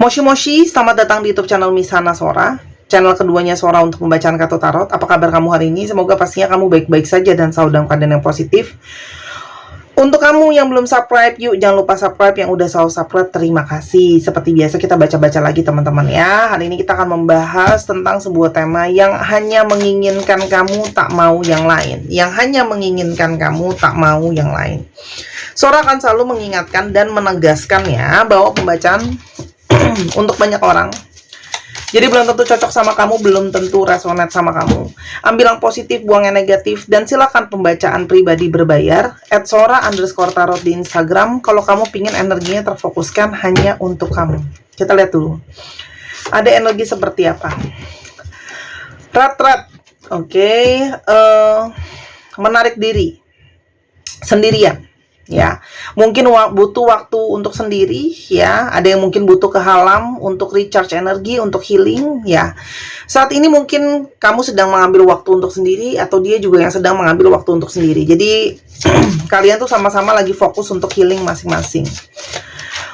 Moshi Moshi, selamat datang di YouTube channel Miss Hana Sora, channel keduanya Sora untuk pembacaan kartu tarot. Apa kabar kamu hari ini? Semoga pastinya kamu baik-baik saja dan selalu dalam keadaan yang positif. Untuk kamu yang belum subscribe, yuk jangan lupa subscribe. Yang udah selalu subscribe, terima kasih. Seperti biasa kita baca-baca lagi teman-teman ya. Hari ini kita akan membahas tentang sebuah tema yang hanya menginginkan kamu tak mau yang lain. Yang hanya menginginkan kamu tak mau yang lain. Sora akan selalu mengingatkan dan menegaskan ya bahwa pembacaan untuk banyak orang. Jadi belum tentu cocok sama kamu, belum tentu resonate sama kamu. Ambil yang positif, buang yang negatif, dan silakan pembacaan pribadi berbayar. @sora_tarot di Instagram. Kalau kamu pingin energinya terfokuskan hanya untuk kamu. Kita lihat dulu. Ada energi seperti apa? Rat. Oke. Menarik diri. Sendirian. Ya, mungkin butuh waktu untuk sendiri ya. Ada yang mungkin butuh ke alam untuk recharge energi, untuk healing ya. Saat ini mungkin kamu sedang mengambil waktu untuk sendiri, atau dia juga yang sedang mengambil waktu untuk sendiri. Jadi kalian tuh sama-sama lagi fokus untuk healing masing-masing.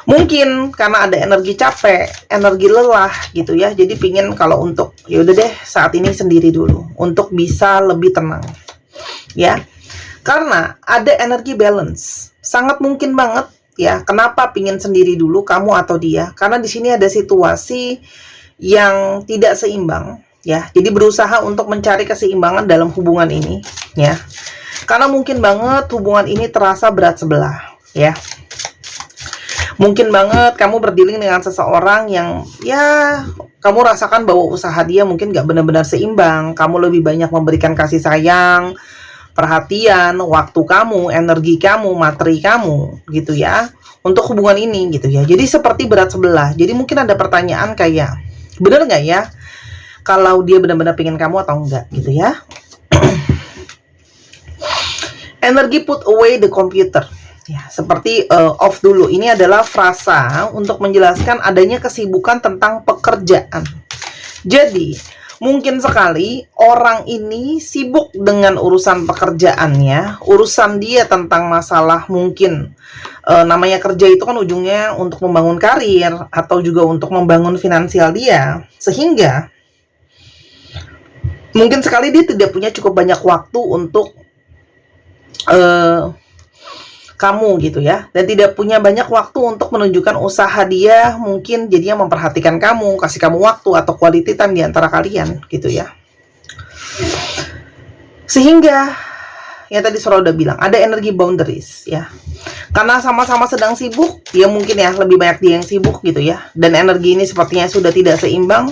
Mungkin karena ada energi capek, energi lelah gitu ya. Jadi pingin kalau untuk yaudah deh saat ini sendiri dulu untuk bisa lebih tenang ya. Karena ada energi balance, sangat mungkin banget ya. Kenapa pingin sendiri dulu kamu atau dia? Karena di sini ada situasi yang tidak seimbang ya. Jadi berusaha untuk mencari keseimbangan dalam hubungan ini ya. Karena mungkin banget hubungan ini terasa berat sebelah ya. Mungkin banget kamu berdealing dengan seseorang yang ya kamu rasakan bahwa usaha dia mungkin gak benar-benar seimbang. Kamu lebih banyak memberikan kasih sayang, perhatian, waktu kamu, energi kamu, materi kamu gitu ya untuk hubungan ini gitu ya. Jadi seperti berat sebelah. Jadi mungkin ada pertanyaan kayak, bener nggak ya kalau dia benar-benar pengen kamu atau enggak gitu ya. Energi put away the computer ya, seperti off dulu. Ini adalah frasa untuk menjelaskan adanya kesibukan tentang pekerjaan. Jadi mungkin sekali orang ini sibuk dengan urusan pekerjaannya, urusan dia tentang masalah mungkin namanya kerja itu kan ujungnya untuk membangun karir atau juga untuk membangun finansial dia, sehingga mungkin sekali dia tidak punya cukup banyak waktu untuk kamu gitu ya, dan tidak punya banyak waktu untuk menunjukkan usaha dia, mungkin jadinya memperhatikan kamu, kasih kamu waktu atau quality time di antara kalian gitu ya. Sehingga ya tadi Sora udah bilang ada energi boundaries ya. Karena sama-sama sedang sibuk, ya mungkin ya lebih banyak dia yang sibuk gitu ya. Dan energi ini sepertinya sudah tidak seimbang.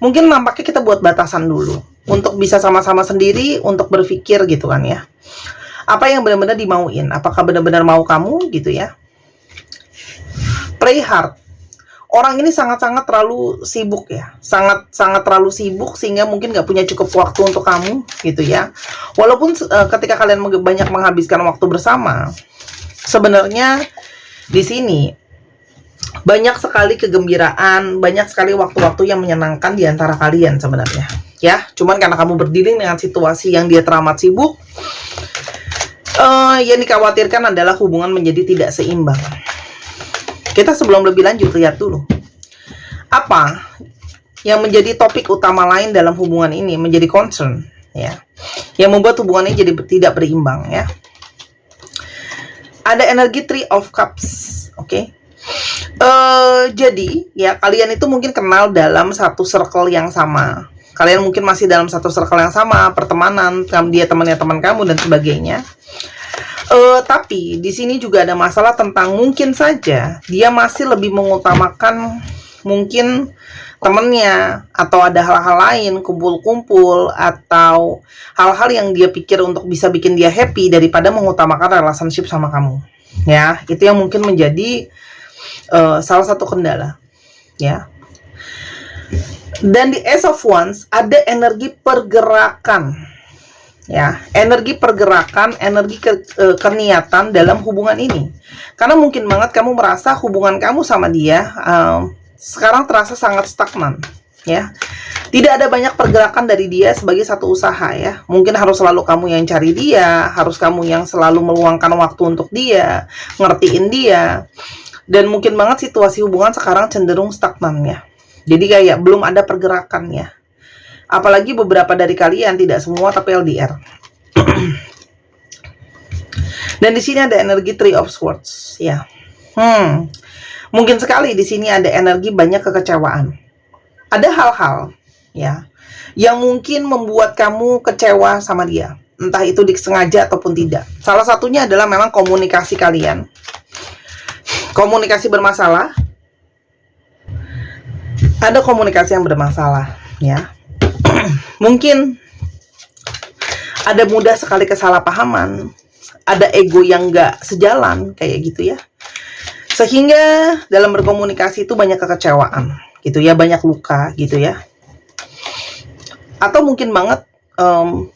Mungkin nampaknya kita buat batasan dulu untuk bisa sama-sama sendiri untuk berpikir gitu kan ya. Apa yang benar-benar dimauin? Apakah benar-benar mau kamu gitu ya? Pray hard. Orang ini sangat-sangat terlalu sibuk ya. Sangat-sangat terlalu sibuk sehingga mungkin gak punya cukup waktu untuk kamu gitu ya. Walaupun ketika kalian banyak menghabiskan waktu bersama, sebenarnya di sini banyak sekali kegembiraan, banyak sekali waktu-waktu yang menyenangkan di antara kalian sebenarnya ya. Cuman karena kamu berdealing dengan situasi yang dia teramat sibuk, yang dikhawatirkan adalah hubungan menjadi tidak seimbang. Kita sebelum lebih lanjut lihat dulu apa yang menjadi topik utama lain dalam hubungan ini, menjadi concern ya, yang membuat hubungan ini jadi tidak berimbang ya. Ada energi Three of Cups, oke. Jadi ya kalian itu mungkin kenal dalam satu circle yang sama. Kalian mungkin masih dalam satu circle yang sama, pertemanan, dia temannya teman kamu dan sebagainya. Tapi di sini juga ada masalah tentang mungkin saja dia masih lebih mengutamakan mungkin temennya, atau ada hal-hal lain, kumpul-kumpul, atau hal-hal yang dia pikir untuk bisa bikin dia happy daripada mengutamakan relationship sama kamu. Ya, itu yang mungkin menjadi salah satu kendala. Ya. Dan di Ace of Wands ada energi pergerakan. Ya, energi pergerakan, energi keniatan dalam hubungan ini. Karena mungkin banget kamu merasa hubungan kamu sama dia sekarang terasa sangat stagnan, ya. Tidak ada banyak pergerakan dari dia sebagai satu usaha ya. Mungkin harus selalu kamu yang cari dia, harus kamu yang selalu meluangkan waktu untuk dia, ngertiin dia. Dan mungkin banget situasi hubungan sekarang cenderung stagnan ya. Jadi kayak belum ada pergerakan ya. Apalagi beberapa dari kalian, tidak semua tapi LDR. Dan di sini ada energi Three of Swords ya. Mungkin sekali di sini ada energi banyak kekecewaan. Ada hal-hal ya yang mungkin membuat kamu kecewa sama dia, entah itu disengaja ataupun tidak. Salah satunya adalah memang komunikasi kalian. Komunikasi bermasalah. Ada komunikasi yang bermasalah ya. Mungkin ada mudah sekali kesalahpahaman, ada ego yang nggak sejalan kayak gitu ya. Sehingga dalam berkomunikasi itu banyak kekecewaan gitu ya, banyak luka gitu ya. Atau mungkin banget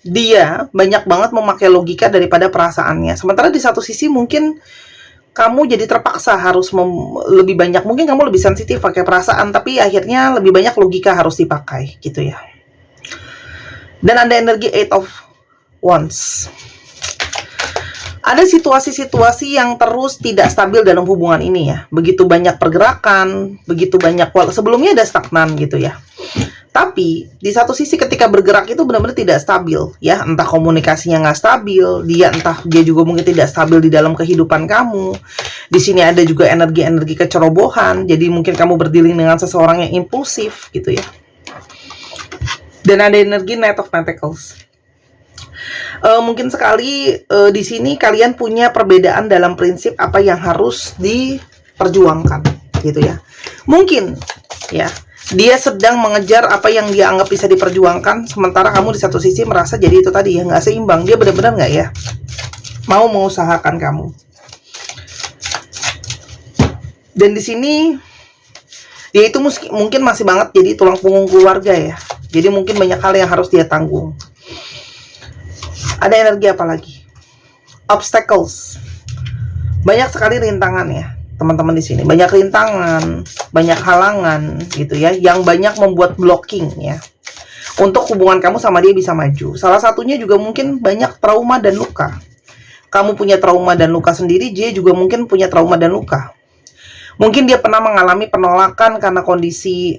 dia banyak banget memakai logika daripada perasaannya. Sementara di satu sisi mungkin kamu jadi terpaksa harus lebih banyak, mungkin kamu lebih sensitif pakai perasaan, tapi akhirnya lebih banyak logika harus dipakai gitu ya. Dan ada energi Eight of Wands. Ada situasi-situasi yang terus tidak stabil dalam hubungan ini ya. Begitu banyak pergerakan, begitu banyak, sebelumnya ada stagnan gitu ya. Tapi di satu sisi ketika bergerak itu benar-benar tidak stabil ya. Entah komunikasinya nggak stabil, entah dia juga mungkin tidak stabil di dalam kehidupan kamu. Di sini ada juga energi-energi kecerobohan. Jadi mungkin kamu berdealing dengan seseorang yang impulsif gitu ya. Dan ada energi Knight of Pentacles. Mungkin sekali di sini kalian punya perbedaan dalam prinsip apa yang harus diperjuangkan gitu ya. Mungkin ya dia sedang mengejar apa yang dia anggap bisa diperjuangkan, sementara kamu di satu sisi merasa jadi itu tadi ya, nggak seimbang. Dia benar-benar nggak ya mau mengusahakan kamu. Dan di sini dia itu mungkin masih banget jadi tulang punggung keluarga ya. Jadi mungkin banyak hal yang harus dia tanggung. Ada energi apa lagi? Obstacles. Banyak sekali rintangan ya, teman-teman di sini. Banyak rintangan, banyak halangan gitu ya, yang banyak membuat blocking ya. Untuk hubungan kamu sama dia bisa maju. Salah satunya juga mungkin banyak trauma dan luka. Kamu punya trauma dan luka sendiri, dia juga mungkin punya trauma dan luka. Mungkin dia pernah mengalami penolakan karena kondisi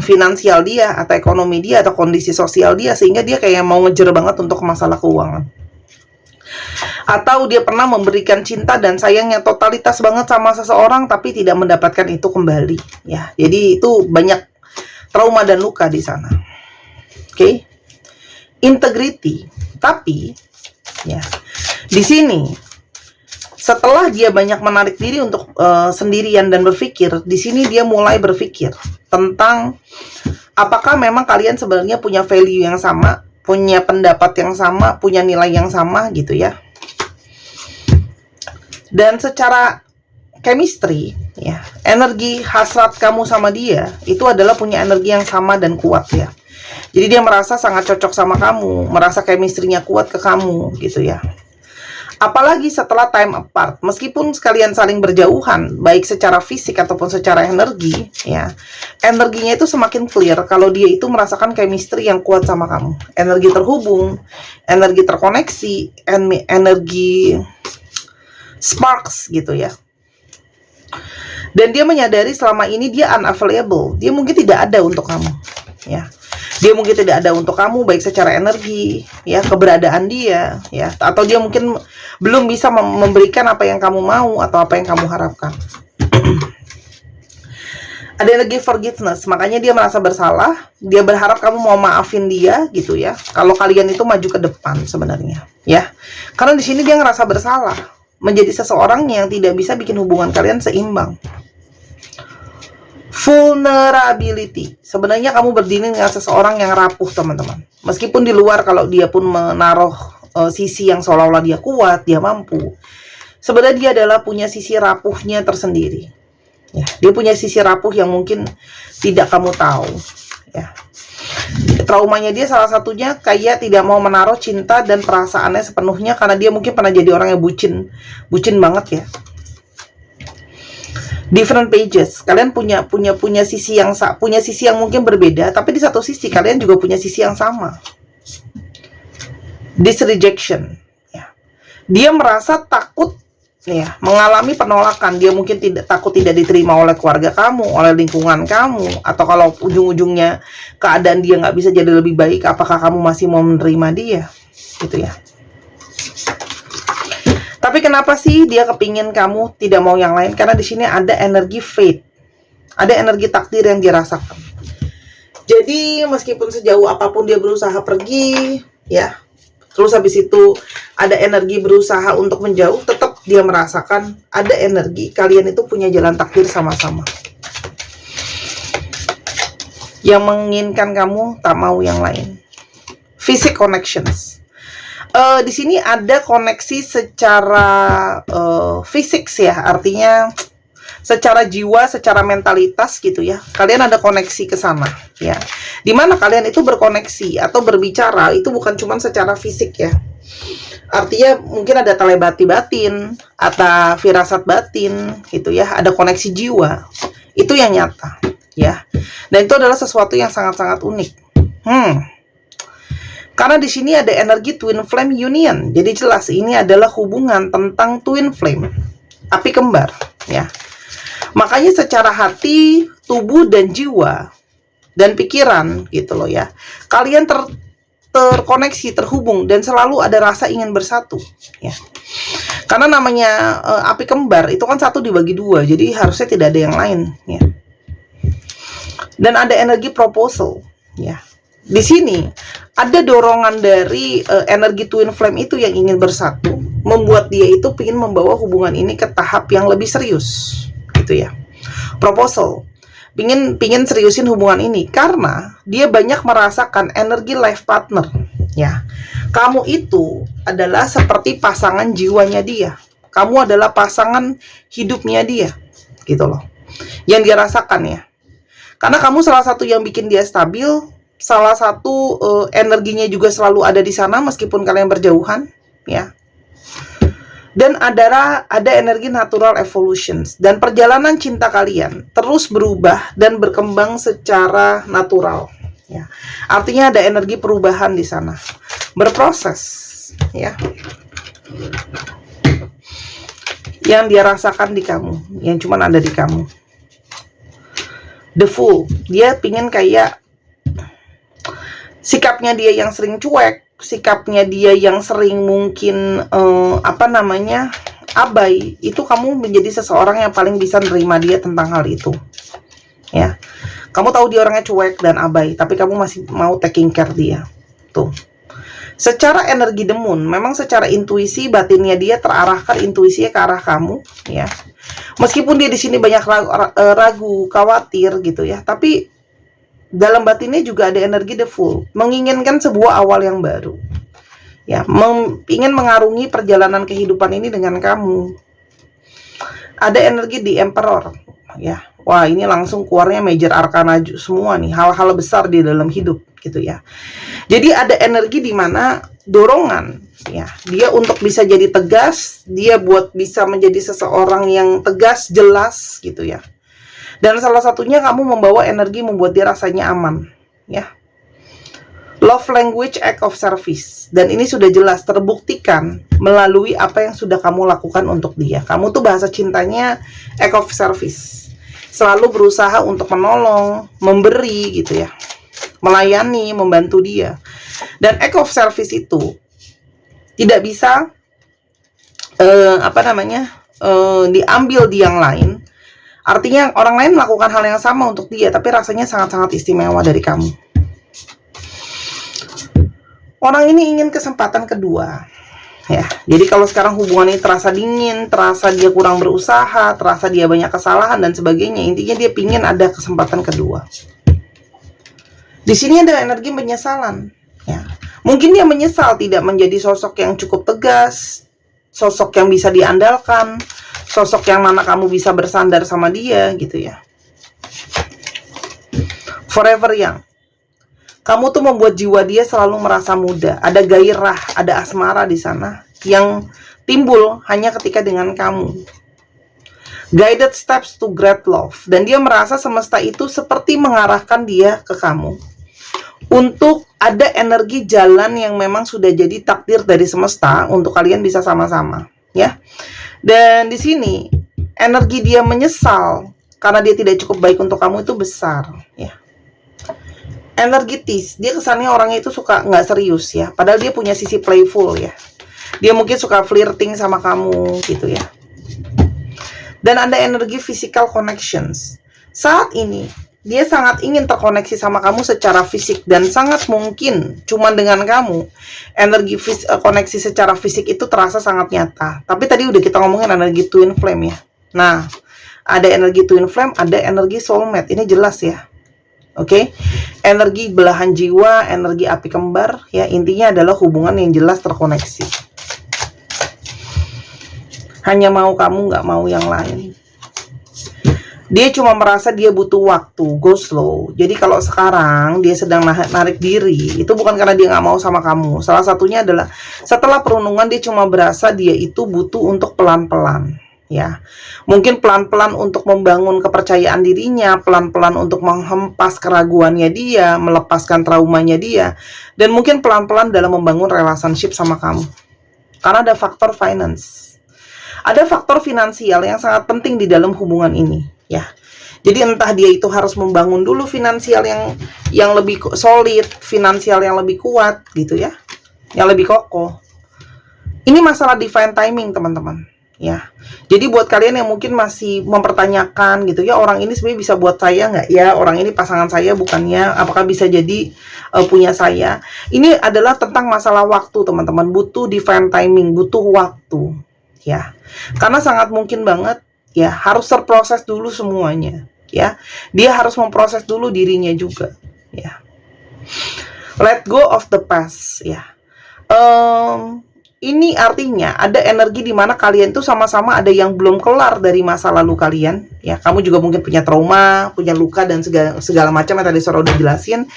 finansial dia, atau ekonomi dia, atau kondisi sosial dia, sehingga dia kayak mau ngejar banget untuk masalah keuangan. Atau dia pernah memberikan cinta dan sayangnya totalitas banget sama seseorang, tapi tidak mendapatkan itu kembali ya. Jadi itu banyak trauma dan luka di sana. Oke. Integrity. Tapi ya, di sini setelah dia banyak menarik diri untuk sendirian dan berpikir, di sini dia mulai berpikir tentang apakah memang kalian sebenarnya punya value yang sama, punya pendapat yang sama, punya nilai yang sama gitu ya. Dan secara chemistry ya, energi hasrat kamu sama dia itu adalah punya energi yang sama dan kuat ya. Jadi dia merasa sangat cocok sama kamu, merasa chemistry-nya kuat ke kamu gitu ya. Apalagi setelah time apart, meskipun sekalian saling berjauhan, baik secara fisik ataupun secara energi, ya, energinya itu semakin clear kalau dia itu merasakan chemistry yang kuat sama kamu. Energi terhubung, energi terkoneksi, energi sparks gitu ya. Dan dia menyadari selama ini dia unavailable, dia mungkin tidak ada untuk kamu, ya. Dia mungkin tidak ada untuk kamu baik secara energi ya, keberadaan dia ya, atau dia mungkin belum bisa memberikan apa yang kamu mau atau apa yang kamu harapkan. Ada energi forgiveness, makanya dia merasa bersalah, dia berharap kamu mau maafin dia gitu ya. Kalau kalian itu maju ke depan sebenarnya ya. Karena di sini dia ngerasa bersalah menjadi seseorang yang tidak bisa bikin hubungan kalian seimbang. Vulnerability. Sebenarnya kamu berdiri dengan seseorang yang rapuh, teman-teman. Meskipun di luar kalau dia pun menaruh sisi yang seolah-olah dia kuat, dia mampu. Sebenarnya dia adalah punya sisi rapuhnya tersendiri. Ya, dia punya sisi rapuh yang mungkin tidak kamu tahu. Ya. Traumanya dia salah satunya kayak tidak mau menaruh cinta dan perasaannya sepenuhnya karena dia mungkin pernah jadi orang yang bucin banget ya. Different pages, kalian punya sisi yang mungkin berbeda, tapi di satu sisi kalian juga punya sisi yang sama. This rejection, ya. Dia merasa takut ya, mengalami penolakan. Dia mungkin takut tidak diterima oleh keluarga kamu, oleh lingkungan kamu, atau kalau ujung-ujungnya keadaan dia nggak bisa jadi lebih baik, apakah kamu masih mau menerima dia, gitu ya. Tapi kenapa sih dia kepingin kamu tidak mau yang lain? Karena di sini ada energi fate, ada energi takdir yang dirasakan. Jadi meskipun sejauh apapun dia berusaha pergi, ya, terus habis itu ada energi berusaha untuk menjauh, tetap dia merasakan ada energi kalian itu punya jalan takdir sama-sama. Yang menginginkan kamu tak mau yang lain. Physical connections. Di sini ada koneksi secara fisik ya, artinya secara jiwa, secara mentalitas gitu ya. Kalian ada koneksi ke sana ya. Dimana kalian itu berkoneksi atau berbicara itu bukan cuma secara fisik ya. Artinya mungkin ada telepati batin atau firasat batin gitu ya. Ada koneksi jiwa. Itu yang nyata ya. Dan itu adalah sesuatu yang sangat-sangat unik. Karena di sini ada energi twin flame union. Jadi jelas ini adalah hubungan tentang twin flame, api kembar ya. Makanya secara hati, tubuh dan jiwa dan pikiran gitu loh ya. Kalian terkoneksi, terhubung dan selalu ada rasa ingin bersatu ya. Karena namanya api kembar itu kan satu dibagi dua, jadi harusnya tidak ada yang lain ya. Dan ada energi proposal ya. Di sini ada dorongan dari energi twin flame itu yang ingin bersatu, membuat dia itu ingin membawa hubungan ini ke tahap yang lebih serius, gitu ya. Proposal, pingin seriusin hubungan ini karena dia banyak merasakan energi life partner, ya. Kamu itu adalah seperti pasangan jiwanya dia, kamu adalah pasangan hidupnya dia, gitu loh. Yang dia rasakan ya, karena kamu salah satu yang bikin dia stabil. Salah satu energinya juga selalu ada di sana meskipun kalian berjauhan ya. Dan ada energi natural evolutions, dan perjalanan cinta kalian terus berubah dan berkembang secara natural ya. Artinya ada energi perubahan di sana, berproses ya. Yang dia rasakan di kamu, yang cuma ada di kamu. The Fool, dia pingin kayak sikapnya dia yang sering cuek, sikapnya dia yang sering mungkin abai, itu kamu menjadi seseorang yang paling bisa nerima dia tentang hal itu ya. Kamu tahu dia orangnya cuek dan abai, tapi kamu masih mau taking care dia tuh. Secara energi The Moon, memang secara intuisi batinnya dia terarahkan, intuisinya ke arah kamu ya. Meskipun dia di sini banyak ragu, khawatir gitu ya, tapi dalam batinnya juga ada energi The Fool, menginginkan sebuah awal yang baru ya, ingin mengarungi perjalanan kehidupan ini dengan kamu. Ada energi The Emperor ya. Wah, ini langsung keluarnya major arcana semua nih, hal-hal besar di dalam hidup gitu ya. Jadi ada energi di mana dorongan ya, dia untuk bisa jadi tegas, dia buat bisa menjadi seseorang yang tegas, jelas gitu ya. Dan salah satunya kamu membawa energi membuat dia rasanya aman ya. Love language act of service, dan ini sudah jelas terbuktikan melalui apa yang sudah kamu lakukan untuk dia. Kamu tuh bahasa cintanya act of service, selalu berusaha untuk menolong, memberi gitu ya, melayani, membantu dia. Dan act of service itu tidak bisa diambil di yang lain. Artinya orang lain melakukan hal yang sama untuk dia, tapi rasanya sangat-sangat istimewa dari kamu. Orang ini ingin kesempatan kedua ya. Jadi kalau sekarang hubungan ini terasa dingin, terasa dia kurang berusaha, terasa dia banyak kesalahan dan sebagainya, intinya dia pingin ada kesempatan kedua. Di sini ada energi penyesalan ya. Mungkin dia menyesal tidak menjadi sosok yang cukup tegas, sosok yang bisa diandalkan, sosok yang mana kamu bisa bersandar sama dia gitu ya. Forever Young, kamu tuh membuat jiwa dia selalu merasa muda. Ada gairah, ada asmara di sana yang timbul hanya ketika dengan kamu. Guided steps to great love, dan dia merasa semesta itu seperti mengarahkan dia ke kamu untuk ada energi jalan yang memang sudah jadi takdir dari semesta untuk kalian bisa sama-sama ya. Dan di sini energi dia menyesal karena dia tidak cukup baik untuk kamu itu besar, ya. Energitis, dia kesannya orangnya itu suka nggak serius ya, padahal dia punya sisi playful ya. Dia mungkin suka flirting sama kamu gitu ya. Dan ada energi physical connections. Saat ini dia sangat ingin terkoneksi sama kamu secara fisik, dan sangat mungkin cuman dengan kamu energi koneksi secara fisik itu terasa sangat nyata. Tapi tadi udah kita ngomongin energi twin flame ya. Nah, ada energi twin flame, ada energi soulmate. Ini jelas ya. Oke, energi belahan jiwa, energi api kembar, ya, intinya adalah hubungan yang jelas terkoneksi. Hanya mau kamu, nggak mau yang lain. Dia cuma merasa dia butuh waktu, go slow. Jadi kalau sekarang dia sedang narik diri, itu bukan karena dia nggak mau sama kamu. Salah satunya adalah setelah perundungan dia cuma berasa dia itu butuh untuk pelan-pelan. Ya, mungkin pelan-pelan untuk membangun kepercayaan dirinya, pelan-pelan untuk menghempas keraguannya dia, melepaskan traumanya dia, dan mungkin pelan-pelan dalam membangun relationship sama kamu. Karena ada faktor finance, ada faktor finansial yang sangat penting di dalam hubungan ini, ya. Jadi entah dia itu harus membangun dulu finansial yang lebih solid, finansial yang lebih kuat, gitu ya, yang lebih kokoh. Ini masalah divine timing, teman-teman. Ya, jadi buat kalian yang mungkin masih mempertanyakan gitu ya, orang ini sebenarnya bisa buat saya nggak ya, orang ini pasangan saya bukannya, apakah bisa jadi punya saya. Ini adalah tentang masalah waktu, teman-teman. Butuh divine timing, butuh waktu ya, karena sangat mungkin banget ya, harus terproses dulu semuanya ya. Dia harus memproses dulu dirinya juga ya. Let go of the past ya. Ini artinya ada energi di mana kalian tuh sama-sama ada yang belum kelar dari masa lalu kalian ya. Kamu juga mungkin punya trauma, punya luka dan segala macam yang tadi Sora udah jelasin,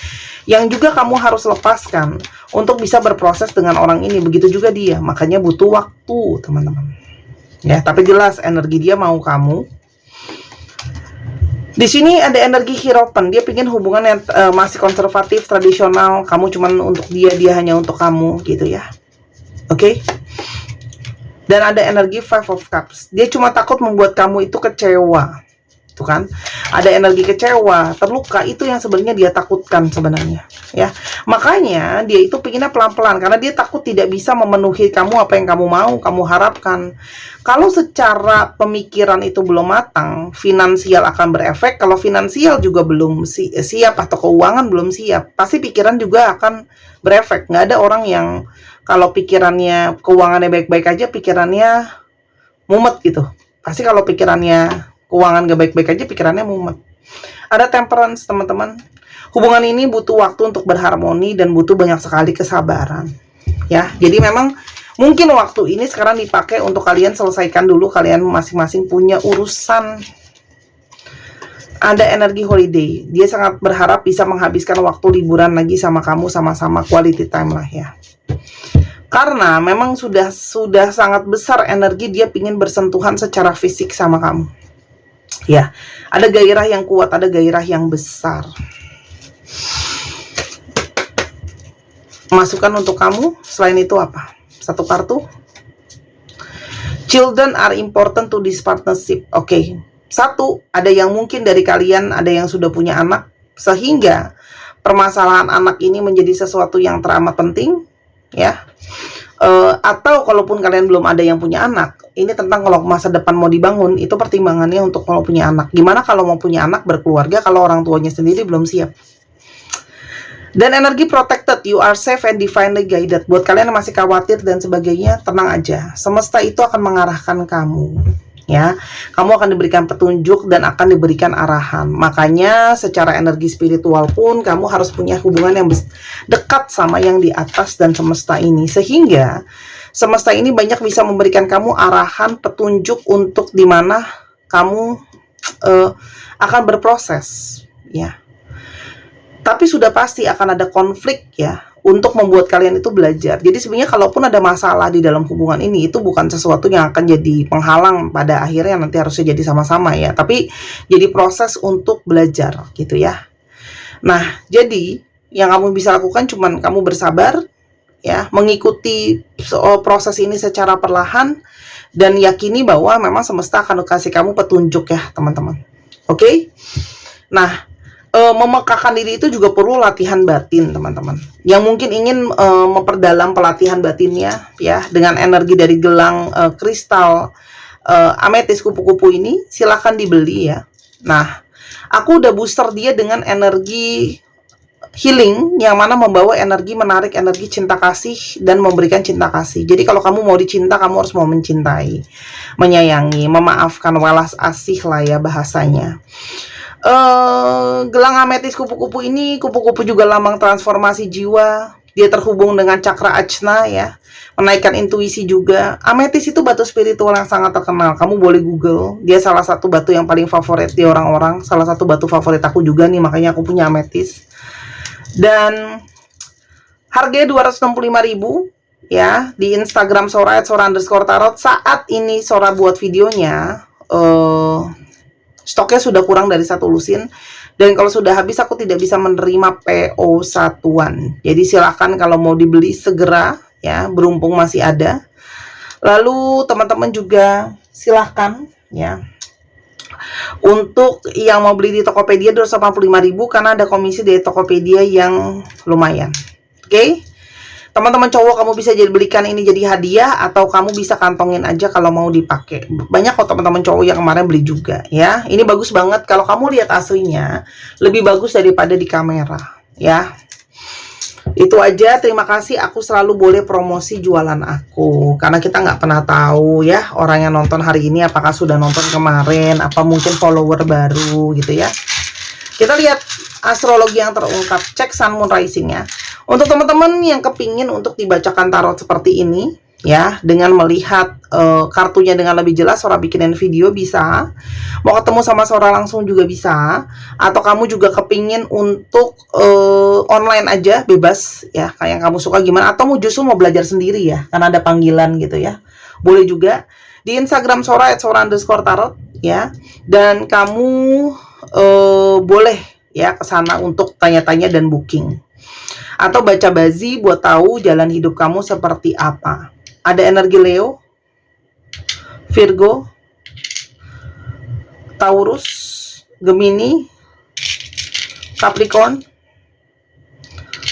yang juga kamu harus lepaskan untuk bisa berproses dengan orang ini. Begitu juga dia, makanya butuh waktu, teman-teman. Ya, tapi jelas energi dia mau kamu. Di sini ada energi Hierophant. Dia pingin hubungan yang masih konservatif, tradisional. Kamu cuman untuk dia, dia hanya untuk kamu gitu ya. Oke. Dan ada energi Five of Cups. Dia cuma takut membuat kamu itu kecewa. Tuh kan? Ada energi kecewa, terluka, itu yang sebenarnya dia takutkan sebenarnya, ya. Makanya dia itu pinginnya pelan-pelan karena dia takut tidak bisa memenuhi kamu apa yang kamu mau, kamu harapkan. Kalau secara pemikiran itu belum matang, finansial akan berefek. Kalau finansial juga belum siap atau keuangan belum siap, pasti pikiran juga akan berefek. Nggak ada orang yang kalau pikirannya keuangannya baik-baik aja, pikirannya mumet gitu. Pasti kalau pikirannya keuangan gak baik-baik aja, pikirannya mumet. Ada Temperance, teman-teman. Hubungan ini butuh waktu untuk berharmoni dan butuh banyak sekali kesabaran. Ya, jadi memang mungkin waktu ini sekarang dipakai untuk kalian selesaikan dulu, kalian masing-masing punya urusan. Ada energi holiday. Dia sangat berharap bisa menghabiskan waktu liburan lagi sama kamu, sama-sama quality time lah ya. Karena memang sudah sangat besar energi dia pingin bersentuhan secara fisik sama kamu. Ya, ada gairah yang kuat, ada gairah yang besar. Masukan untuk kamu selain itu apa? Satu kartu. Children are important to this partnership. Oke. Satu, ada yang mungkin dari kalian ada yang sudah punya anak, sehingga permasalahan anak ini menjadi sesuatu yang teramat penting. Ya, atau kalaupun kalian belum ada yang punya anak, ini tentang kalau masa depan mau dibangun, itu pertimbangannya untuk kalau punya anak. Gimana kalau mau punya anak berkeluarga kalau orang tuanya sendiri belum siap? Dan energi protected, you are safe and divinely guided. Buat kalian yang masih khawatir dan sebagainya, tenang aja, semesta itu akan mengarahkan kamu. Ya, kamu akan diberikan petunjuk dan akan diberikan arahan. Makanya secara energi spiritual pun kamu harus punya hubungan yang dekat sama yang di atas dan semesta ini, sehingga semesta ini banyak bisa memberikan kamu arahan, petunjuk untuk dimana kamu akan berproses ya. Tapi sudah pasti akan ada konflik ya, untuk membuat kalian itu belajar. Jadi sebenarnya kalaupun ada masalah di dalam hubungan ini, itu bukan sesuatu yang akan jadi penghalang pada akhirnya nanti harusnya jadi sama-sama ya, tapi jadi proses untuk belajar gitu ya. Nah, jadi yang kamu bisa lakukan cuman kamu bersabar ya, mengikuti proses ini secara perlahan, dan yakini bahwa memang semesta akan kasih kamu petunjuk ya teman-teman. Oke? Nah, memekahkan diri itu juga perlu latihan batin teman-teman. Yang mungkin ingin memperdalam pelatihan batinnya ya dengan energi dari gelang kristal ametis kupu-kupu ini, silahkan dibeli ya. Nah, aku udah booster dia dengan energi healing yang mana membawa energi, menarik energi cinta kasih dan memberikan cinta kasih. Jadi kalau kamu mau dicinta, kamu harus mau mencintai, menyayangi, memaafkan, welas asih lah ya bahasanya. Gelang ametis kupu-kupu ini, kupu-kupu juga lambang transformasi jiwa. Dia terhubung dengan cakra ajna ya, menaikkan intuisi juga. Ametis itu batu spiritual yang sangat terkenal. Kamu boleh Google. Dia salah satu batu yang paling favorit di orang-orang. Salah satu batu favorit aku juga nih, makanya aku punya ametis. Dan harganya 265.000 ya di Instagram Sora @sora_tarot. Saat ini Sora buat videonya, stoknya sudah kurang dari 1 lusin, dan kalau sudah habis aku tidak bisa menerima PO satuan. Jadi silahkan kalau mau dibeli segera ya, berhubung masih ada. Lalu teman-teman juga silahkan ya, untuk yang mau beli di Tokopedia 285.000 karena ada komisi dari Tokopedia yang lumayan. Oke? Teman-teman cowok, kamu bisa jadi belikan ini jadi hadiah atau kamu bisa kantongin aja kalau mau dipakai. Banyak kok teman-teman cowok yang kemarin beli juga ya. Ini bagus banget, kalau kamu lihat aslinya lebih bagus daripada di kamera ya. Itu aja, terima kasih. Aku selalu boleh promosi jualan aku karena kita nggak pernah tahu ya orang yang nonton hari ini apakah sudah nonton kemarin, apa mungkin follower baru gitu ya. Kita lihat astrologi yang terungkap, cek Sun Moon Rising-nya. Untuk teman-teman yang kepingin untuk dibacakan tarot seperti ini ya, dengan melihat kartunya dengan lebih jelas, Sora bikinin video bisa. Mau ketemu sama Sora langsung juga bisa. Atau kamu juga kepingin untuk online aja, bebas ya, kayak yang kamu suka gimana. Atau justru mau belajar sendiri ya, karena ada panggilan gitu ya. Boleh juga di Instagram Sora @sora_tarot ya. Dan kamu boleh ya ke sana untuk tanya-tanya dan booking. Atau baca bazi buat tahu jalan hidup kamu seperti apa. Ada energi Leo, Virgo, Taurus, Gemini, Capricorn,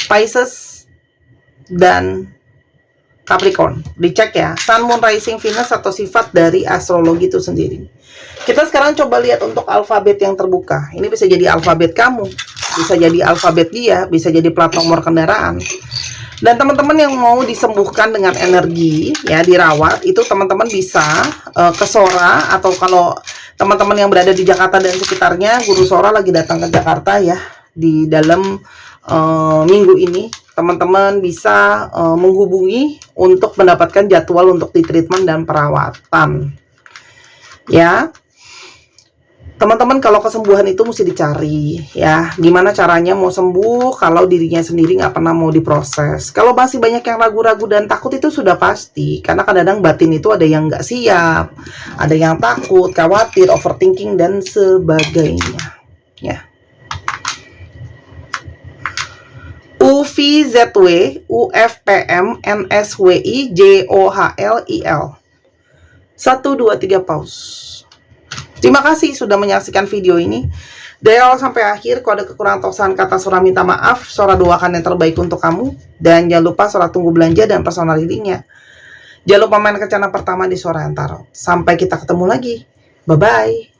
Pisces, dan Capricorn. Dicek ya, Sun, Moon, Rising, Venus atau sifat dari astrologi itu sendiri. Kita sekarang coba lihat untuk alfabet yang terbuka. Ini bisa jadi alfabet kamu, bisa jadi alfabet dia, bisa jadi plat nomor kendaraan. Dan teman-teman yang mau disembuhkan dengan energi ya, dirawat, itu teman-teman bisa ke Sora. Atau kalau teman-teman yang berada di Jakarta dan sekitarnya, Guru Sora lagi datang ke Jakarta ya di dalam minggu ini, teman-teman bisa menghubungi untuk mendapatkan jadwal untuk di treatment dan perawatan ya. Teman-teman, kalau kesembuhan itu mesti dicari ya, gimana caranya mau sembuh kalau dirinya sendiri nggak pernah mau diproses. Kalau masih banyak yang ragu-ragu dan takut, itu sudah pasti, karena kadang-kadang batin itu ada yang nggak siap, ada yang takut, khawatir, overthinking dan sebagainya ya. UVZW UFPM NSWI JOHLIL 1 2 3 pause. Terima kasih sudah menyaksikan video ini dari awal sampai akhir. Kalau ada kekurangan atau kesalahan kata, Sora minta maaf. Sora doakan yang terbaik untuk kamu. Dan jangan lupa Sora tunggu belanja dan personal readingnya. Jangan lupa main ke channel pertama di Sora Tarot. Sampai kita ketemu lagi. Bye-bye.